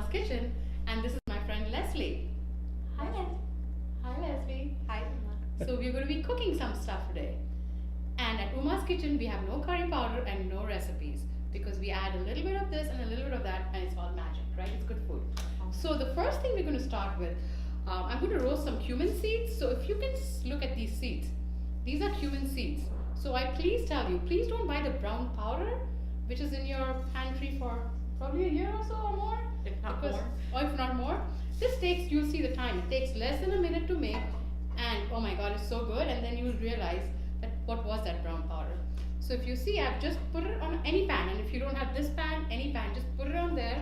Uma's Kitchen, and this is my friend Leslie. Hi, Hi, Leslie. Hi, Uma. So we're going to be cooking some stuff today. And at Uma's Kitchen, we have no curry powder and no recipes because we add a little bit of this and a little bit of that, and it's all magic, right? It's good food. So the first thing we're going to start with, I'm going to roast some cumin seeds. So if you can look at these seeds, these are cumin seeds. So I please tell you, please don't buy the brown powder, which is in your pantry for probably a year or so or more. If not Because- more. Or if not more. This takes, you'll see the time, it takes less than a minute to make, and oh my god, it's so good, and then you'll realize that what was that brown powder. So if you see, I've just put it on any pan, and if you don't have this pan, any pan, just put it on there.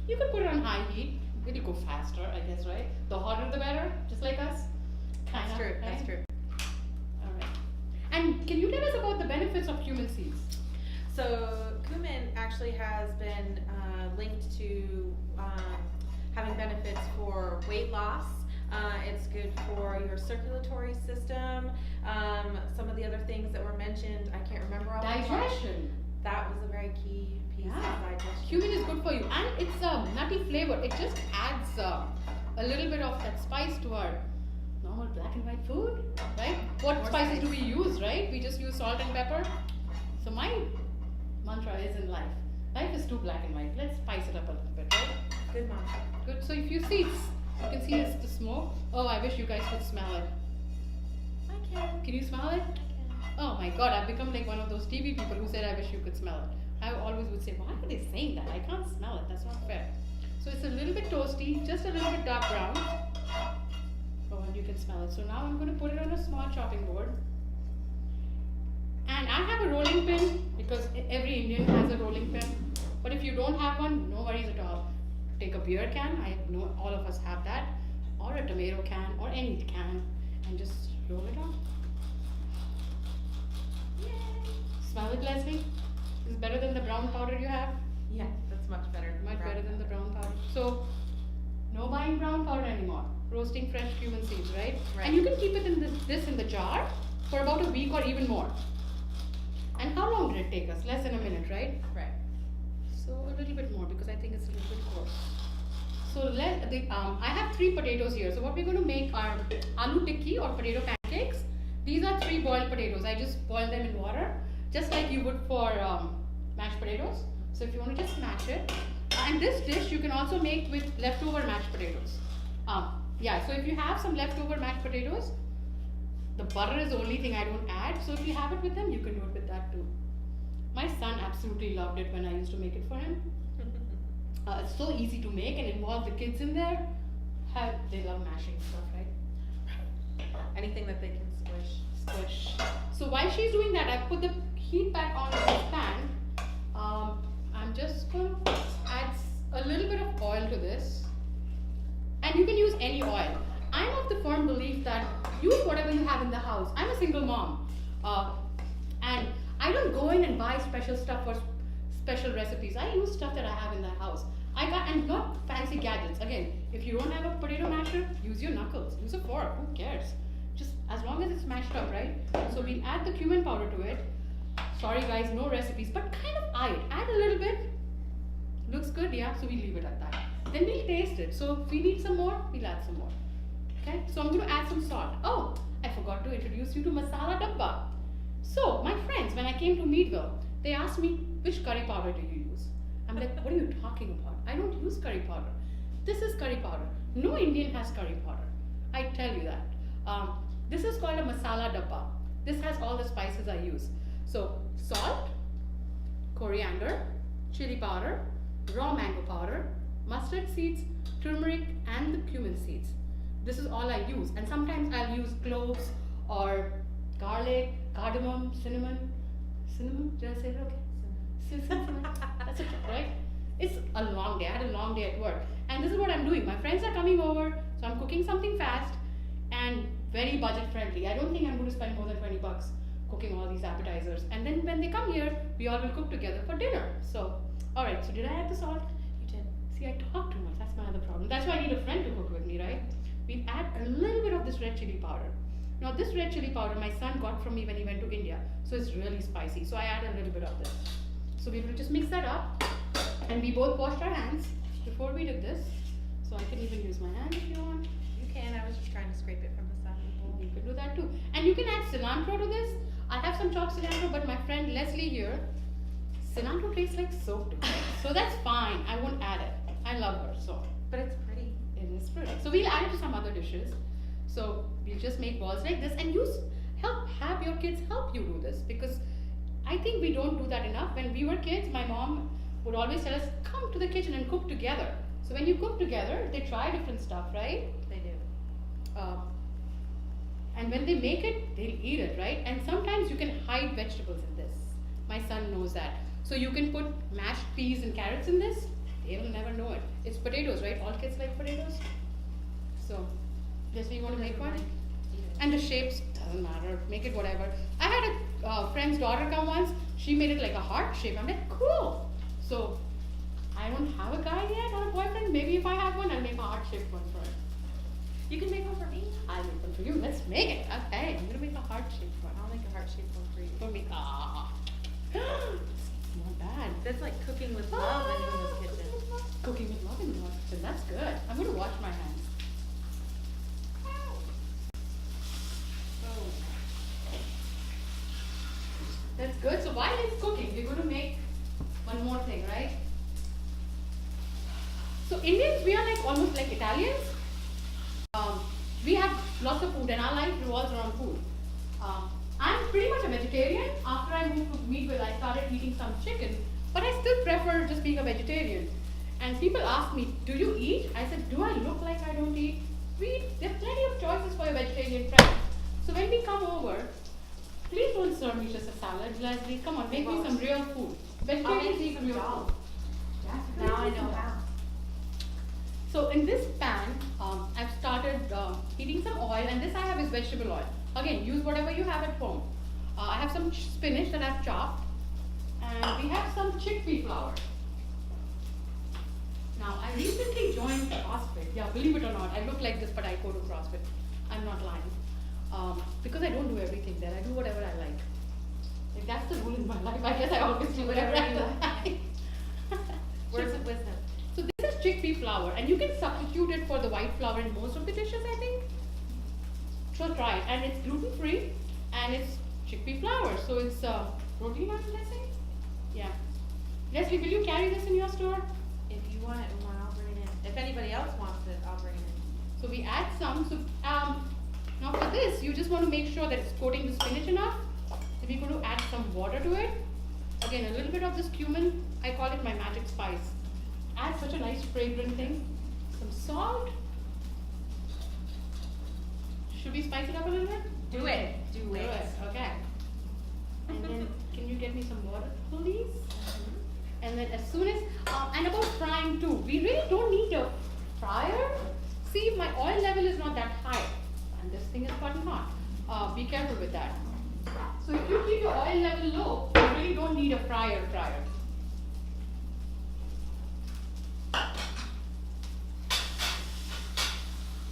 You can put it on high heat, it'll go faster, I guess, right? The hotter the better, just like us. That's true. That's true. Alright. And can you tell us about the benefits of cumin seeds? So cumin actually has been linked to having benefits for weight loss. It's good for your circulatory system. Some of the other things that were mentioned, I can't remember all. Digestion. That was a very key piece of digestion. Cumin is good for you, and it's a nutty flavor. It just adds a little bit of that spice to our normal black and white food, right? What More spices spice. do we use, right? We just use salt and pepper. So my mantra is in life is too black and white. Let's spice it up a little bit, right? Good mom. Good. So if you see, you can see it's the smoke. Oh, I wish you guys could smell it. I can. Can you smell it? Oh my god, I've become like one of those TV people who said I wish you could smell it. I always would say, why are they saying that? I can't smell it. That's not fair. So it's a little bit toasty, just a little bit dark brown. Oh, and you can smell it. So now I'm going to put it on a small chopping board. And I have a rolling pin because every Indian has a rolling pin. But if you don't have one, no worries at all. Take a beer can. I know all of us have that. Or a tomato can or any can. And just roll it on. Yay. Smell it, Leslie? Is it better than the brown powder you have? Yeah, that's much better. Much better than the brown powder. So, no buying brown powder anymore. Roasting fresh cumin seeds, right? Right. And you can keep it in this in the jar for about a week or even more. And how long did it take us? Less than a minute, right? Right. So a little bit more because I think it's a little bit coarse. So I have 3 potatoes here. So what we're going to make are aloo tikki or potato pancakes. These are 3 boiled potatoes. I just boil them in water, just like you would for mashed potatoes. So if you want to just smash it. And this dish you can also make with leftover mashed potatoes. So if you have some leftover mashed potatoes, the butter is the only thing I don't add. So if you have it with them, you can do it with that too. My son absolutely loved it when I used to make it for him. It's so easy to make and involve the kids in there. They love mashing stuff, right? Anything that they can squish. Squish. So while she's doing that, I put the heat back on this pan. I'm just going to add a little bit of oil to this. And you can use any oil. I'm of the firm belief that use whatever you have in the house. I'm a single mom. And I don't go in and buy special stuff for special recipes. I use stuff that I have in the house. And not fancy gadgets. Again, if you don't have a potato masher, use your knuckles. Use a fork. Who cares? Just as long as it's mashed up, right? So we'll add the cumin powder to it. Sorry guys, no recipes, but kind of add a little bit. Looks good, yeah, so we leave it at that. Then we'll taste it. So if we need some more, we'll add some more. Okay, so I'm going to add some salt. Oh, I forgot to introduce you to masala dabba. So my friends, when I came to Meadville, they asked me, which curry powder do you use? I'm like, what are you talking about? I don't use curry powder. This is curry powder. No Indian has curry powder. I tell you that. This is called a masala dabba. This has all the spices I use. So salt, coriander, chili powder, raw mango powder, mustard seeds, turmeric, and the cumin seeds. This is all I use. And sometimes I'll use cloves or garlic, cardamom, cinnamon. Cinnamon? Did I say it okay? Cinnamon. That's okay, right? It's a long day. I had a long day at work. And this is what I'm doing. My friends are coming over, so I'm cooking something fast and very budget friendly. I don't think I'm going to spend more than $20 cooking all these appetizers. And then when they come here, we all will cook together for dinner. So, alright, so did I add the salt? You did. See, I talk too much. That's my other problem. That's why I need a friend to cook with me, right? We'll add a little bit of this red chili powder. Now, this red chili powder my son got from me when he went to India. So it's really spicy. So I add a little bit of this. So we will just mix that up. And we both washed our hands before we did this. So I can even use my hand if you want. You can. I was just trying to scrape it from the side of the bowl. You can do that too. And you can add cilantro to this. I have some chopped cilantro, but my friend Leslie here, cilantro tastes like soap to me. So that's fine. I won't add it. I love her, so. But it's pretty. It is pretty. So we'll add it to some other dishes. So we'll just make balls like this and have your kids help you do this, because I think we don't do that enough. When we were kids, my mom would always tell us, come to the kitchen and cook together. So when you cook together, they try different stuff, right? They do. And when they make it, they'll eat it, right? And sometimes you can hide vegetables in this. My son knows that. So you can put mashed peas and carrots in this. They will never know it. It's potatoes, right? All kids like potatoes. So, Jesse, you want to make one? And the shapes, doesn't matter. Make it whatever. I had a friend's daughter come once. She made it like a heart shape. I'm like, cool. So, I don't have a guy yet or a boyfriend. Maybe if I have one, I'll make a heart shaped one for him. You can make one for me. I'll make one for you. Let's make it. Okay, I'm gonna make a heart shaped one. I'll make a heart-shaped one for you. For me. Not bad. That's like cooking with love in Uma's kitchen. Cooking with love in Uma's kitchen. That's good. I'm gonna wash my hands. Oh. That's good. So while it's cooking, we're gonna make one more thing, right? So Indians, we are like almost like Italians. We have lots of food and our life revolves around food. I'm pretty much a vegetarian. After I moved to Meadville, I started eating some chicken, but I still prefer just being a vegetarian. And people ask me, do you eat? I said, do I look like I don't eat? There are plenty of choices for your vegetarian friends. So when we come over, please don't serve me just a salad, Leslie. Come on, make me some real food. Vegetarians eat real food. Yeah, Now I know how. So in this pan, I've started heating some oil, and this I have is vegetable oil. Again, use whatever you have at home. I have some spinach that I've chopped, and we have some chickpea flour. Now, I recently joined CrossFit. Yeah, believe it or not, I look like this, but I go to CrossFit. I'm not lying. Because I don't do everything there. I do whatever I like. Like, that's the rule in my life. I guess I always do whatever I like. Words of wisdom. So this is chickpea flour, and you can substitute it for the white flour in most of the dishes, I think. So try it, and it's gluten free, and it's chickpea flour, so it's protein, I'm guessing. Yeah. Leslie, will you carry this in your store? If you want it, Uma, I'll bring it in. If anybody else wants it, I'll bring it in. So we add some. So now for this, you just want to make sure that it's coating the spinach enough. So we're going to add some water to it. Again, a little bit of this cumin. I call it my magic spice. Adds such a nice fragrant thing. Some salt. Should we spice it up a little bit? Do it. Do it. Okay. And then, can you get me some water, please? And then as soon as, and about frying too, we really don't need a fryer. See, my oil level is not that high, and this thing is gotten hot. Be careful with that. So if you keep your oil level low, you really don't need a fryer.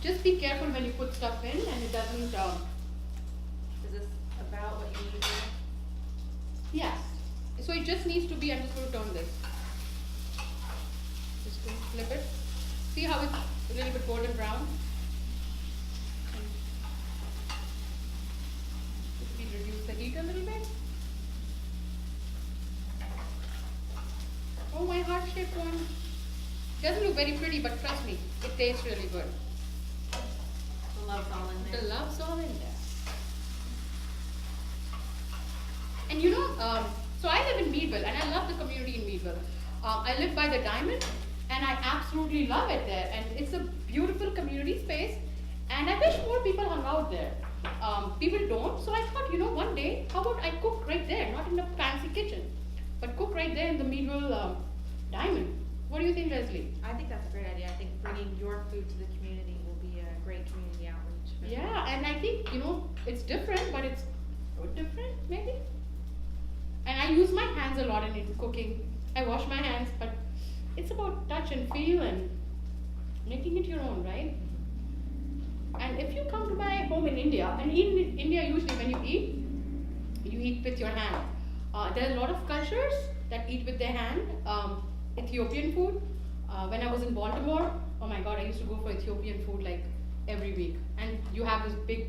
Just be careful when you put stuff in, and it doesn't. Is this about what you need to do? Yes. So it just needs to be. I'm just going to turn this. Just going to flip it. See how it's a little bit golden brown. And just we reduce the heat a little bit. Oh, my heart-shaped one. Doesn't look very pretty, but trust me, it tastes really good. The love's all in there. The love's all in there. And you know, so I live in Meadville, and I love the community in Meadville. I live by the Diamond, and I absolutely love it there. And it's a beautiful community space, and I wish more people hung out there. People don't, so I thought, you know, one day, how about I cook right there, not in a fancy kitchen, but cook right there in the Meadville Diamond. What do you think, Leslie? I think that's a great idea. I think bringing your food to the community will be a great community outreach. Yeah, and I think, you know, it's different, but it's good different, maybe. And I use my hands a lot in cooking. I wash my hands, but it's about touch and feel and making it your own, right? And if you come to my home in India, and in India usually when you eat with your hand. There are a lot of cultures that eat with their hand. Ethiopian food. When I was in Baltimore, oh my god, I used to go for Ethiopian food like every week. And you have this big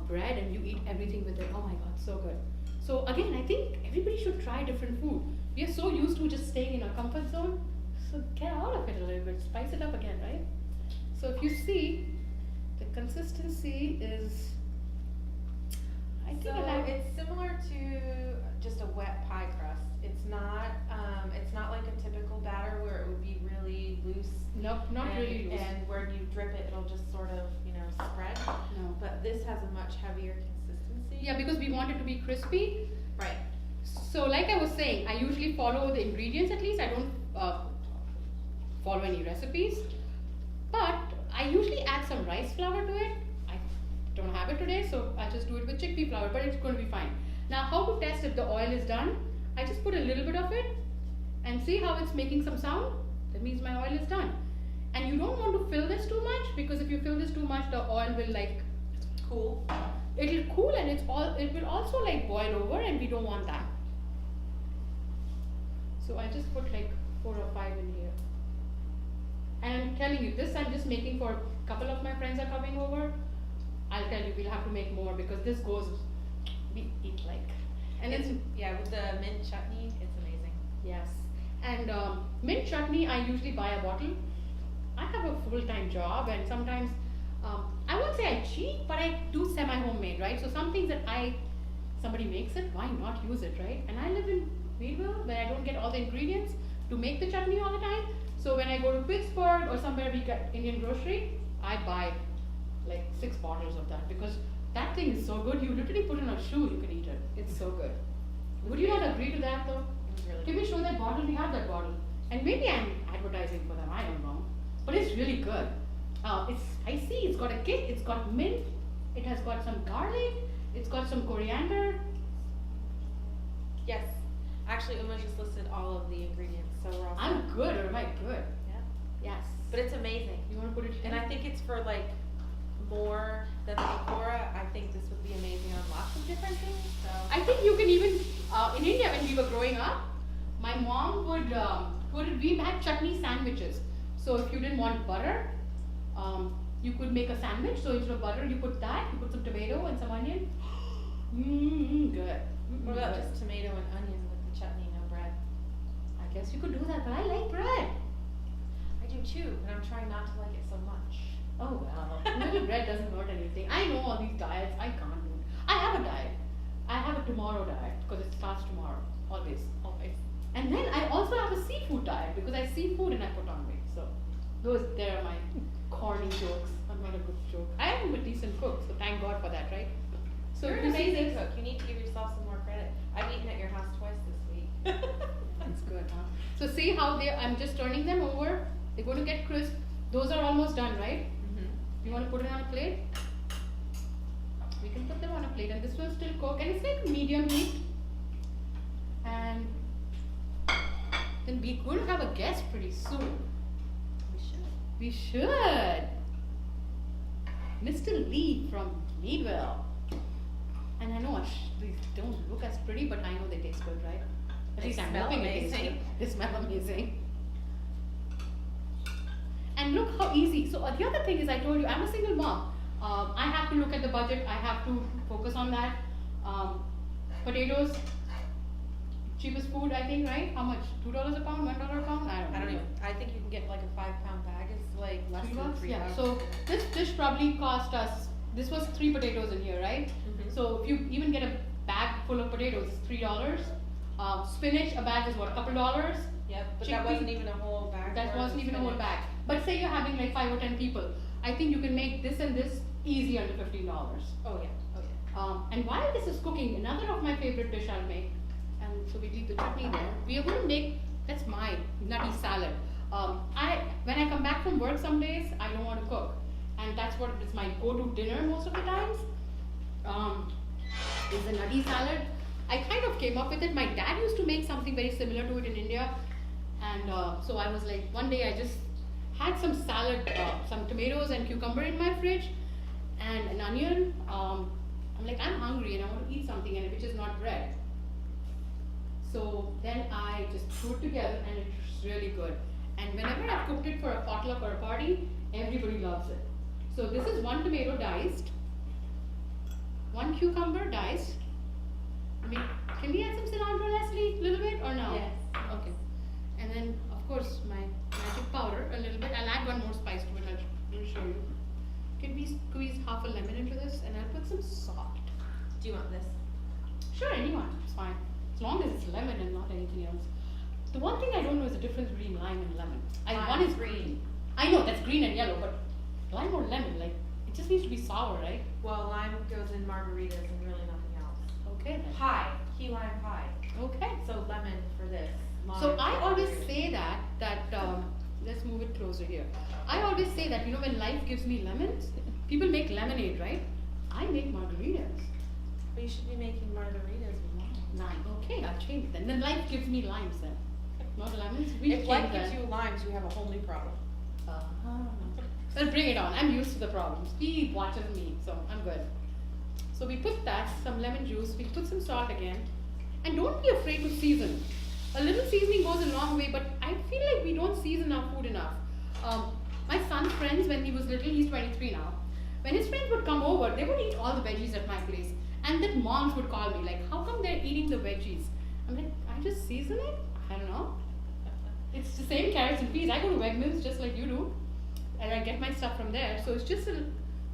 bread and you eat everything with it. Oh my god, so good. So again, I think everybody should try different food. We are so used to just staying in our comfort zone. So get out of it a little bit, spice it up again, right? So if you see, the consistency is, I think So it's similar to just a wet pie crust. It's not like a typical batter where it would be really loose. nope, not and, really loose. And where you drip it, it'll just sort of, spread. No. But this has a much heavier consistency. Yeah, because we want it to be crispy. Right. So like I was saying, I usually follow the ingredients at least. I don't follow any recipes. But I usually add some rice flour to it. I don't have it today, so I just do it with chickpea flour, but it's going to be fine. Now how to test if the oil is done? I just put a little bit of it and see how it's making some sound. That means my oil is done. And you don't want to fill this too much, because if you fill this too much, the oil will like Cool. it'll cool and it will also like boil over, and we don't want that. So I just put like 4 or 5 in here. And I'm telling you, this I'm just making for a couple of my friends are coming over. I'll tell you, we'll have to make more because this goes, we eat like. And it's, yeah, with the mint chutney, it's amazing. yes. And mint chutney, I usually buy a bottle. I have a full-time job, and sometimes, I won't say I cheat, but I do semi-homemade, right? So some things that somebody makes it, why not use it, right? And I live in Meadville, where I don't get all the ingredients to make the chutney all the time. So when I go to Pittsburgh or somewhere we get Indian grocery, I buy like 6 bottles of that, because that thing is so good. You literally put in a shoe, you can eat it. It's so good. Would you not agree to that though? It was really Can we show that bottle? We have that bottle. And maybe I'm advertising for them, I don't know. But it's really good. It's spicy, it's got a kick, it's got mint, it has got some garlic, it's got some coriander. Yes. Actually, Uma just listed all of the ingredients, so we're all set. I'm good, or am I good? Yeah. Yes. But it's amazing. You want to put it here? And I think it's for like more than the Ikora. I think this would be amazing on lots of different things. So I think you can even, in India when we were growing up, my mom would we had chutney sandwiches. So if you didn't want butter, you could make a sandwich. So instead of butter, you put that, you put some tomato and some onion. Good. what about Good. just tomato and onion with the chutney, no bread? I guess you could do that, but I like bread. I do too, but I'm trying not to like it so much. Oh well, little bread doesn't hurt anything. I know all these diets, I can't do it. I have a diet. I have a tomorrow diet, because it starts tomorrow, always. And then I also have a seafood diet, because I see food and I put on weight. So there are my corny jokes. I'm not a good joke. I am a decent cook, so thank God for that, right? So You're if an you see amazing this, cook. You need to give yourself some more credit. I've eaten at your house twice this week. it's good, huh? So see how I'm just turning them over. They're going to get crisp. Those are almost done, right? You want to put it on a plate? We can put them on a plate, and this one's still cooked, and it's like medium heat. And then we're going to have a guest pretty soon. We should. Mr. Lee from Meadville. And I know these don't look as pretty, but I know they taste good, right? At They least I'm smell hoping they taste amazing. good. They smell amazing. And look how easy. So the other thing is, I told you, I'm a single mom. I have to look at the budget. I have to focus on that. Potatoes, cheapest food, I think, right? How much? $2 a pound? $1 a pound? I don't know. I think you can get like a 5-pound bag. It's like less $3? than $3. Yeah. So this dish probably cost us. This was 3 potatoes in here, right? Mhm. So if you even get a bag full of potatoes, it's $3. Spinach, a bag is what? A couple dollars. Yep, but Chickpea- that wasn't even a whole bag. That worth wasn't of even a whole spinach. bag. But say you're having like 5 or 10 people, I think you can make this and this easy under $15. Oh yeah, oh yeah. And while this is cooking, another of my favorite dish I'll make, and so we leave the chutney there. We are going to make, that's my nutty salad. When I come back from work some days, I don't want to cook, and that's what is my go-to dinner most of the times. Is the nutty salad. I kind of came up with it. My dad used to make something very similar to it in India, and so I was like, one day I just had some salad, some tomatoes and cucumber in my fridge, and an onion. I'm like, I'm hungry and I want to eat something, and which is not bread. So then I just threw it together and it's really good. And whenever I've cooked it for a potluck or a party, everybody loves it. So this is 1 tomato diced, 1 cucumber diced. I mean, can we add some cilantro, Leslie, a little bit or no? Yes. Okay. And then, of course, my magic powder, a little bit. I'll add one more spice to it, I'll show you. Can we squeeze half a lemon into this? And I'll put some salt. Do you want this? Sure, anyone, it's fine. As long as it's lemon and not anything else. The one thing I don't know is the difference between lime and lemon. One is green. I know, that's green and yellow, but lime or lemon, like, it just needs to be sour, right? Well, lime goes in margaritas and really nothing else. Okay then. Pie, key lime pie. Okay. So lemon for this. So lime I for always margaritas. say that, let's move it closer here. I always say that, when life gives me lemons, people make lemonade, right? I make margaritas. But you should be making margaritas with lime. Okay, I'll change it then. Then life gives me limes then. Not lemons. If life gives you limes, you have a whole new problem. Well, bring it on. I'm used to the problems. He watches me, so I'm good. So we put that, some lemon juice, we put some salt again. And don't be afraid to season. A little seasoning goes a long way, but I feel like we don't season our food enough. My son's friends, when he was little, he's 23 now. When his friends would come over, they would eat all the veggies at my place. And then moms would call me, like, how come they're eating the veggies? I'm like, I just season it? I don't know. It's the same carrots and peas. I go to Wegmans just like you do. And I get my stuff from there. So it's just a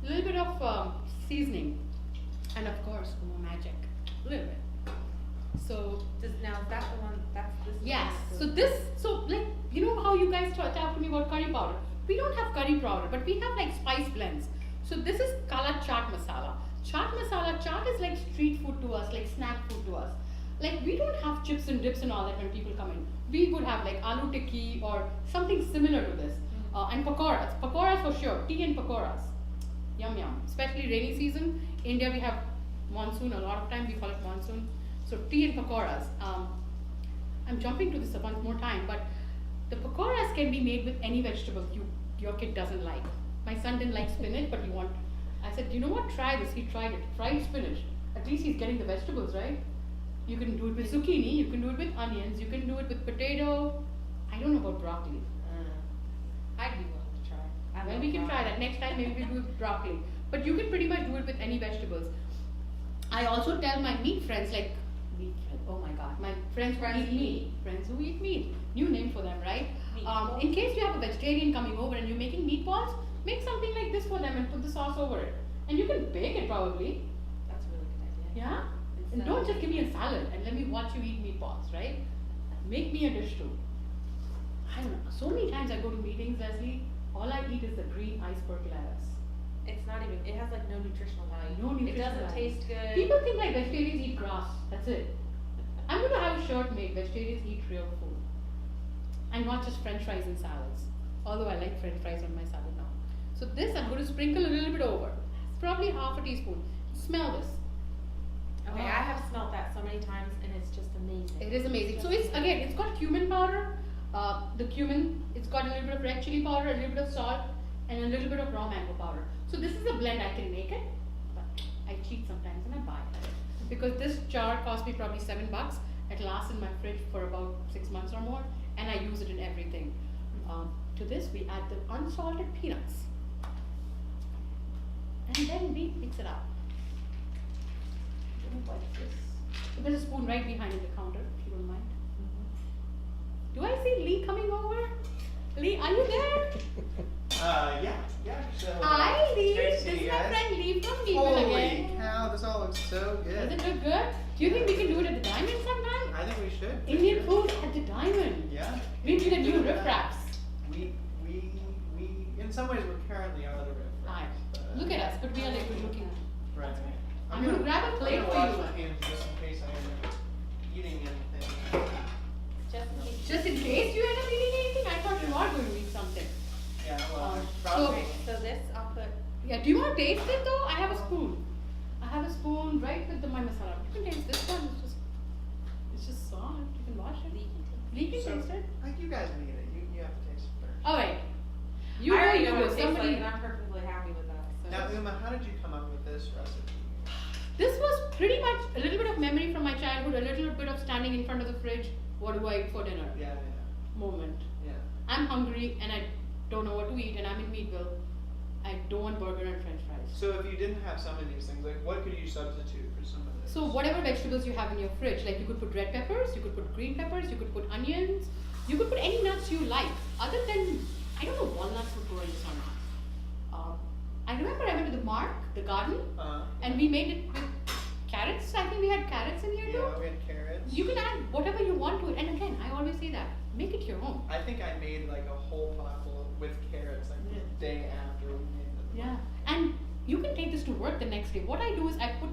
little bit of seasoning. And of course, more magic. A little bit. So, Now, is that the one, that's this one? yes. So like, you know how you guys talk to me about curry powder? We don't have curry powder, but we have like spice blends. So this is kala chaat masala. Chaat is like street food to us, like snack food to us. Like we don't have chips and dips and all that when people come in. We would have like aloo tikki or something similar to this. And pakoras. Pakoras for sure. Tea and pakoras. Yum yum. Especially rainy season. India we have monsoon. A lot of time we call it monsoon. So tea and pakoras. I'm jumping to this once more time, but the pakoras can be made with any vegetable your kid doesn't like. My son didn't like spinach, but I said, you know what, try this. He tried it. Fried spinach. At least he's getting the vegetables, right? You can do it with zucchini, you can do it with onions, you can do it with potato. I don't know about broccoli. I'd be willing to try. Well, we can try that. Next time maybe we do it with broccoli. But you can pretty much do it with any vegetables. I also tell my meat friends, like, meat friends, oh my god, my friends who eat meat. Friends who eat meat. New name for them, right? In case you have a vegetarian coming over and you're making meatballs, make something like this for them and put the sauce over it. And you can bake it probably. That's a really good idea. Yeah? And don't just give me a salad and let me watch you eat meatballs, right? Make me a dish too. I don't know. So many times I go to meetings, Leslie, all I eat is the green iceberg lettuce. It's not even, it has like no nutritional value. No nutritional It doesn't value. taste good. People think like vegetarians eat grass. That's it. I'm going to have a shirt made, vegetarians eat real food. And not just french fries and salads. Although I like french fries on my salad now. So this I'm going to sprinkle a little bit over. Probably half a teaspoon. Smell this. Okay, I have smelled that so many times and it's just amazing. It is amazing. So it's got cumin powder. The cumin, it's got a little bit of red chili powder, a little bit of salt, and a little bit of raw mango powder. So this is a blend. I can make it, but I cheat sometimes and I buy it. Because this jar cost me probably $7. It lasts in my fridge for about 6 months or more, and I use it in everything. To this we add the unsalted peanuts. And then we mix it up. What is this? So there's a spoon right behind the counter, if you don't mind. Do I see Lee coming over? Lee, are you there? Yeah. So, Hi, Lee. great This to see is you my guys. friend Lee from Meadville Holy again. cow, this all looks so Does good. it look good? Do you think we can do it at the Diamond sometime? I think we should. Indian food at the Diamond. Yeah. We do the new do riff that. raps. We, in some ways, we're currently are the riff Hi. raps, but, Look at us, but we are like good looking. Right. I'm gonna grab a plate I'm for gonna you. wash my hands just in case I end up eating anything. Just in case. Just in case you end up eating anything, I thought you are going to eat something. Yeah, well, So- probably. So this, I'll put, Yeah, do you want to taste it though? I have a spoon. I have a spoon right with my masala. You can taste this one. It's just soft. You can wash it. Lee can So, taste it. like you guys need it. You have to taste it first. All right. You I already you know what it do. tastes like Somebody. and I'm perfectly happy with that, so. Now, Uma, how did you come up with this recipe? This was pretty much a little bit of memory from my childhood, a little bit of standing in front of the fridge. What do I eat for dinner? Yeah. Moment. Yeah. I'm hungry and I don't know what to eat, and I'm in Meadville. I don't want burger and French fries. So if you didn't have some of these things, like what could you substitute for some of this? So whatever vegetables you have in your fridge, like you could put red peppers, you could put green peppers, you could put onions, you could put any nuts you like. Other than, I don't know, walnuts would go in this or not. I remember I went to the Mark, the garden, and we made it with carrots. I think we had carrots in here too. Yeah, we had carrots. You can add whatever you want to it. And again, I always say that, make it your own. I think I made like a whole pot full with carrots like the day after we made them. Yeah, and you can take this to work the next day. What I do is I put,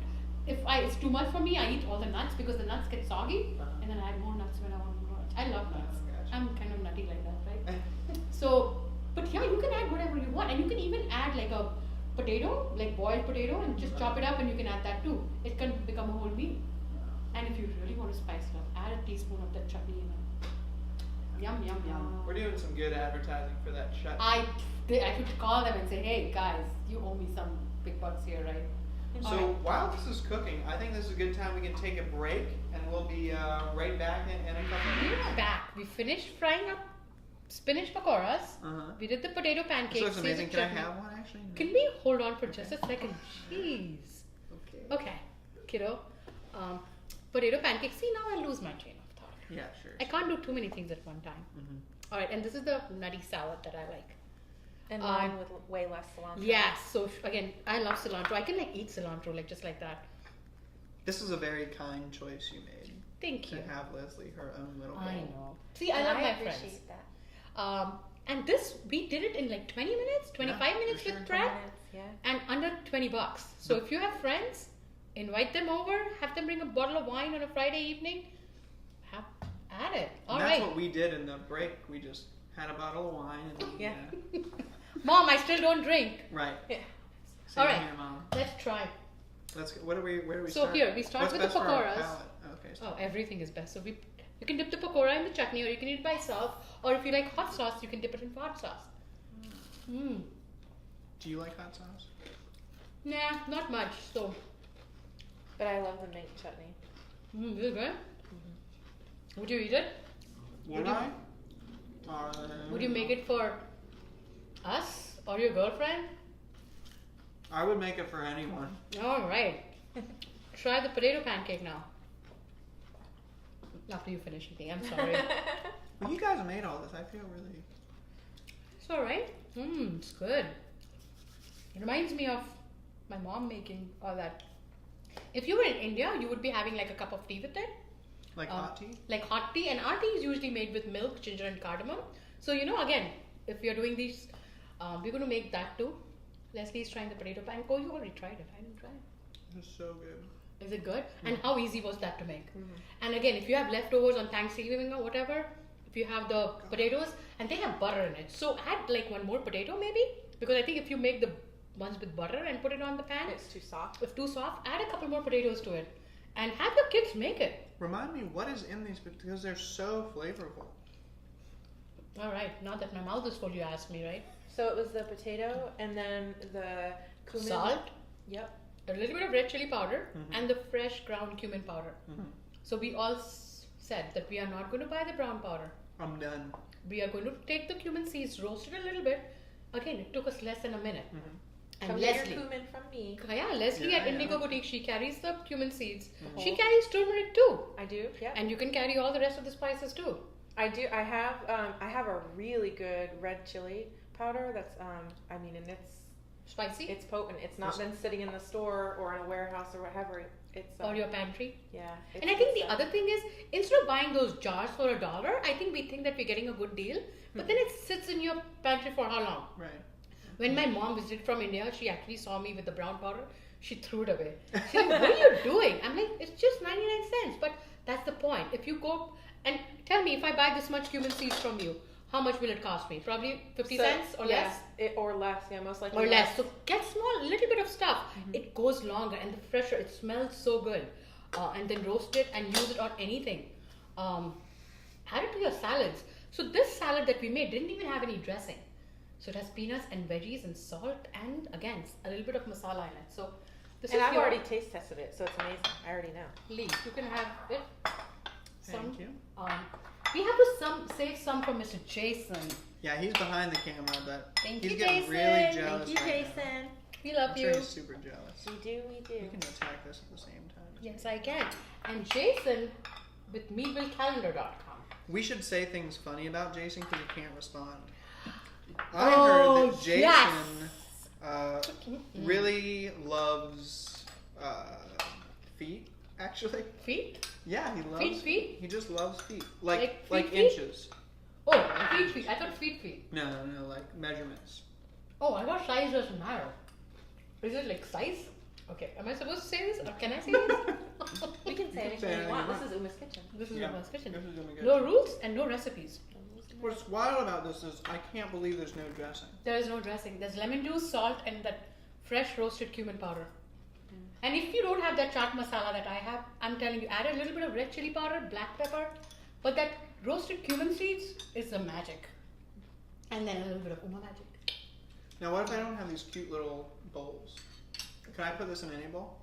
it's too much for me, I eat all the nuts because the nuts get soggy, and then I add more nuts when I want more nuts. I love nuts. Gotcha. I'm kind of nutty like that, right? So, but yeah, you can add whatever you want, and you can even add like a potato, like boiled potato, and just chop it up, and you can add that too. It can become a whole meal. And if you really want to spice it up, add a teaspoon of that chutney in it. Yum, yum, yum. We're doing some good advertising for that chutney. I could call them and say, hey guys, you owe me some big bucks here, right? So Alright. while this is cooking, I think this is a good time we can take a break, and we'll be right back in a couple of We minutes. are back. We finished frying up spinach pakoras. We did the potato This pancakes. looks amazing. Caesar Can I chutney. have one actually? Can we hold on for just a second? Jeez. Okay. Okay, kiddo. Potato pancakes. See, now I lose my train of thought. Yeah, sure. I can't do too many things at one time. Alright, and this is the nutty salad that I like. And mine with way less cilantro. Yes, so again, I love cilantro. I can like eat cilantro like just like that. This is a very kind choice you made. Thank you. To have Leslie her own little bowl. I know. See, I love my friends. appreciate that. And this, we did it in like 20 minutes, 25 minutes for with sure. prep, Yeah. and under $20. So if you have friends, invite them over, have them bring a bottle of wine on a Friday evening, add it. All And right. that's what we did in the break. We just had a bottle of wine and we, Yeah. Mom, I still don't drink. right. Yeah. Same All right. here, Mom. Let's try. Let's go. Where do we So start? here, we start What's with the best for our pakoras. palate? Okay. So Oh, everything is best. So you can dip the pakora in the chutney, or you can eat it by itself, or if you like hot sauce, you can dip it in hot sauce. do you like hot sauce? Nah, not much. So, But I love the mint chutney. this is good. Would you eat it? Would you- I? Would you make it for us or your girlfriend? I would make it for anyone. All right. Try the potato pancake now. After you finish eating, I'm sorry. Well, you guys made all this. I feel really. It's all right. It's good. It reminds me of my mom making all that. If you were in India, you would be having like a cup of tea with it. Like hot tea? Like hot tea, and our tea is usually made with milk, ginger, and cardamom. So again, if you're doing these, we're going to make that too. Leslie's trying the potato pancake. Oh, you already tried it. I didn't try it. It's so good. Is it good? And how easy was that to make? And again, if you have leftovers on Thanksgiving or whatever, if you have the potatoes, and they have butter in it, so add like one more potato maybe, because I think if you make the ones with butter and put it on the pan, It's too soft. if too soft, add a couple more potatoes to it, and have your kids make it. Remind me what is in these because they're so flavorful. All right, now that my mouth is full, you asked me, right? So it was the potato and then the cumin. Salt, Yep. a little bit of red chili powder, and the fresh ground cumin powder. So we all said that we are not going to buy the brown powder. I'm done. We are going to take the cumin seeds, roast it a little bit. Again, it took us less than a minute. And Come get your cumin from me. Yeah, Leslie Yeah, at yeah. Indigo Boutique, she carries the cumin seeds. She carries turmeric too. I do. Yeah. And you can carry all the rest of the spices too. I do. I have a really good red chili powder. That's and Spicy? it's potent. It's not been sitting in the store or in a warehouse or whatever. It's Or your pantry. yeah. And I think the other thing is, instead of buying those jars for $1, I think we think that we're getting a good deal. But then it sits in your pantry for how long? Right. When my mom visited from India, she actually saw me with the brown powder. She threw it away. She's like, what are you doing? I'm like, it's just 99 cents. But that's the point. If you go and tell me, if I buy this much cumin seeds from you, how much will it cost me? Probably 50 cents or less? Or less. Yeah, most likely. Or less. So get small, little bit of stuff. It goes longer and the fresher. It smells so good. And then roast it and use it on anything. Add it to your salads. So this salad that we made didn't even have any dressing. So it has peanuts and veggies and salt and again a little bit of masala in it. So This And is I've your already taste tested it, so it's amazing. I already know. leaf. You can have it. Thank you. We have to save some for Mr. Jason. Yeah, he's behind the camera, but Thank he's you, getting Jason. really jealous. Thank you, right Jason. now. We love I'm you. sure he's super jealous. We do. You can attack this at the same time. Yes, I can. And Jason with meadvillecalendar.com. We should say things funny about Jason because he can't respond. I Oh, heard that Jason yes. really loves feet. Actually, Feet? yeah, he loves Feet? He just loves feet, like Like feet? inches. Oh, feet. I thought feet. No, like measurements. Oh, I thought size doesn't matter. Is it like size? Okay, am I supposed to say this or can I say this? We can say anything anything we want. you This is Uma's kitchen. This is Yeah, Uma's kitchen. this is gonna be good. No rules and no recipes. What's wild about this is I can't believe there's no dressing. There is no dressing. There's lemon juice, salt, and that fresh roasted cumin powder. And if you don't have that chaat masala that I have, I'm telling you, add a little bit of red chili powder, black pepper, but that roasted cumin seeds is the magic. And then a little bit of Uma magic. Now, what if I don't have these cute little bowls? Can I put this in any bowl?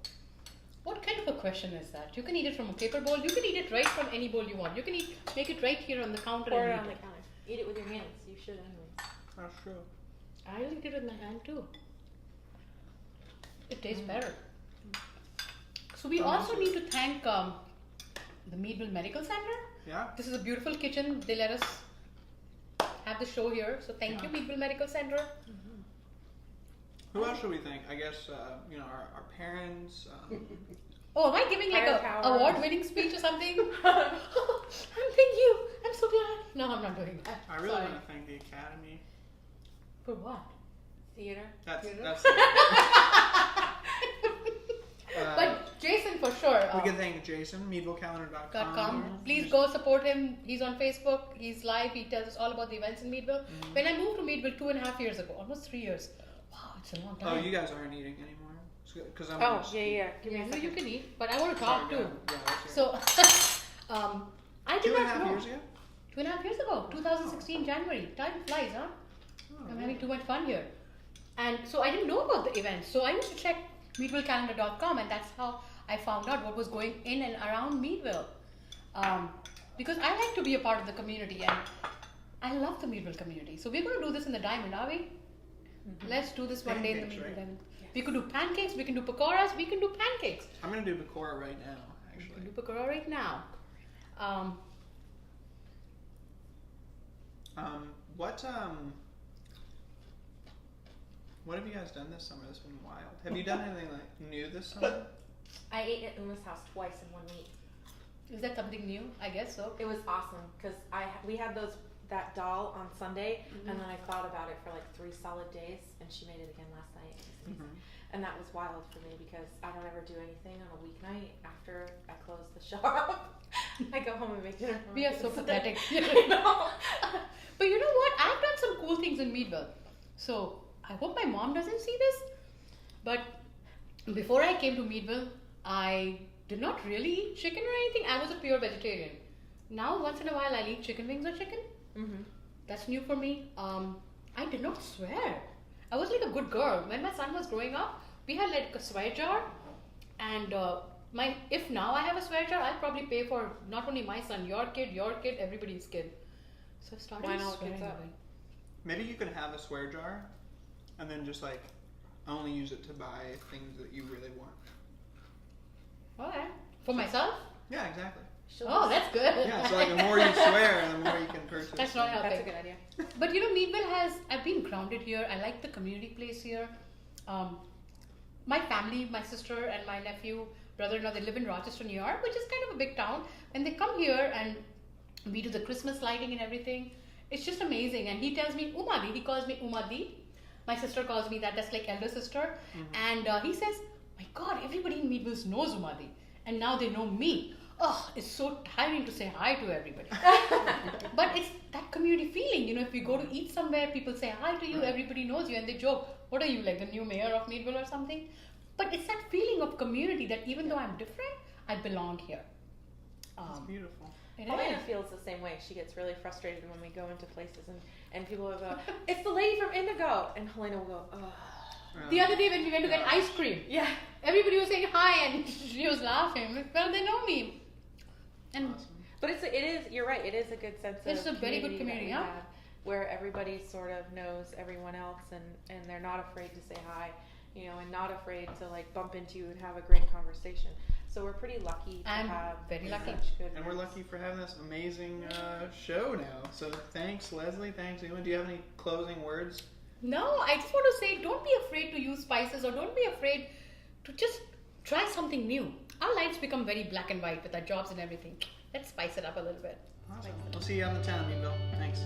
What kind of a question is that? You can eat it from a paper bowl. You can eat it right from any bowl you want. You can make it right here on the counter. Pour and it eat on the counter. Eat it with your hands. You should anyway. That's true. I'll eat it with my hand too. It tastes better. So we also need to thank the Meadville Medical Center. Yeah. This is a beautiful kitchen. They let us have the show here. So thank you, Meadville Medical Center. Who else should we thank? I guess our parents. Oh, am I giving like Higher a power. award-winning speech or something? Thank you. I'm so glad. No, I'm not doing that. I really Sorry. want to thank the Academy. For what? Theater. That's. But Jason, for sure. We can thank Jason, meadvillecalendar.com. .com. Please go support him. He's on Facebook. He's live. He tells us all about the events in Meadville. When I moved to Meadville 2.5 years ago, almost 3 years. Wow, it's a long time. Oh, you guys aren't eating anymore? Because I'm. Oh, yeah. Give me Yeah, a no, you second. can eat, but I want to talk too. Yeah, let's hear it. So, I did not 2.5 know. years ago? 2.5 years ago, 2016 January. Time flies, huh? Oh, I'm having too much fun here. And so I didn't know about the events. So I used to check meadvillecalendar.com, and that's how I found out what was going in and around Meadville. Because I like to be a part of the community, and I love the Meadville community. So we're going to do this in the Diamond, are we? Mm-hmm. Let's do this one day in the Pancakes, Meadville right? Diamond. We could do pancakes, we can do pakoras, we can do pancakes. I'm going to do Bakura right now, We actually. can do pakora right now. What have you guys done this summer? That's been wild. Have you done anything like new this summer? I ate at Uma's house twice in 1 week. Is that something new? I guess so. It was awesome because we had that doll on Sunday, and then I thought about it for like 3 solid days, and she made it again last night. It was amazing. And that was wild for me because I don't ever do anything on a weeknight after I close the shop. I go home and make dinner for We my are so kids. pathetic. I know. But you know what? I've done some cool things in Meadville. So I hope my mom doesn't see this. But before I came to Meadville, I did not really eat chicken or anything. I was a pure vegetarian. Now, once in a while, I'll eat chicken wings or chicken. Mm-hmm. That's new for me. I did not swear. I was like a good girl. When my son was growing up, we had like a swear jar. And if now I have a swear jar, I'll probably pay for not only my son, your kid, everybody's kid. So I started Why not swearing kids up? away. Maybe you could have a swear jar and then just like only use it to buy things that you really want. Okay. For myself? Yeah, exactly. Oh, that's good. Yeah, so like the more you swear, the more you can purchase. That's not That's a helping. good idea. But you know, Meadville I've been grounded here. I like the community place here. My family, my sister and my nephew, brother-in-law, they live in Rochester, New York, which is kind of a big town. And they come here and we do the Christmas lighting and everything. It's just amazing. And he tells me Umadi. He calls me Umadi. My sister calls me that. That's like elder sister. And he says, my God, everybody in Meadville knows Umadi. And now they know me. Oh, it's so tiring to say hi to everybody. But it's that community feeling. You know, if we go to eat somewhere, people say hi to you, everybody knows you, and they joke, what are you, like the new mayor of Meadville or something? But it's that feeling of community that even though I'm different, I belong here. It's beautiful. It Helena is. feels the same way. She gets really frustrated when we go into places and people will go, it's the lady from Indigo. And Helena will go, oh. The other day when we went to get ice cream, Yeah. everybody was saying hi and she was laughing. Well, they know me. And Awesome. But you're right, it is a good sense It's of a very good that we community, yeah. have, where everybody sort of knows everyone else and they're not afraid to say hi, you know, and not afraid to like bump into you and have a great conversation. So we're pretty lucky to I'm have very lucky. such good And we're friends. lucky for having this amazing show now. So thanks, Leslie. Thanks, Ewan. Do you have any closing words? no, I just want to say, don't be afraid to use spices, or don't be afraid to just try something new. Our lives become very black and white with our jobs and everything. Let's spice it up a little bit. Awesome. We'll see you on the town, Meadville. Thanks.